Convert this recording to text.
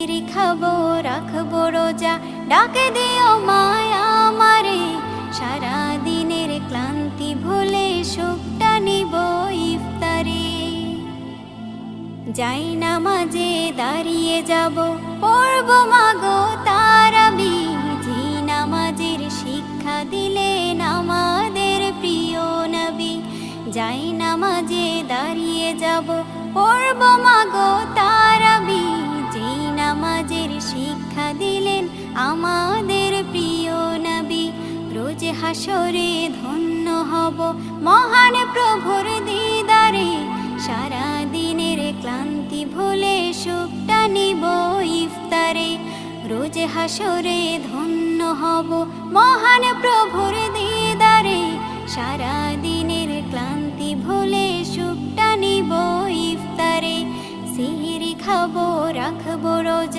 খাবো রাখবো রোজা, ডাকে দিও মায়া আমারে। সারা দিনের ক্লান্তি ভুলে সুখটা নিব ইফতারে। যাই নামাজে দাঁড়িয়ে যাব, পড়ব মাগো তারাবি। যে নামাজের শিক্ষা দিলেন আমাদের প্রিয় নবী। যাই নামাজে দাঁড়িয়ে যাব, পড়ব মাগো তারাবি। যে নামাজের শিক্ষা দিলেন আমাদের প্রিয় নবী। রোজ হাসরে ধন্য হব মহান প্রভুর দিদারে। সারা দিনের ক্লান্তি ভুলে সুখটা নিব ইফতারে। রোজ হাসরে ধন্য হব মহান প্রভুর দিদারে। সারা দিনের ক্লান্তি ভুলে সুখটা নিব ইফতারে। সিহরি খাবো রাখবো রোজা।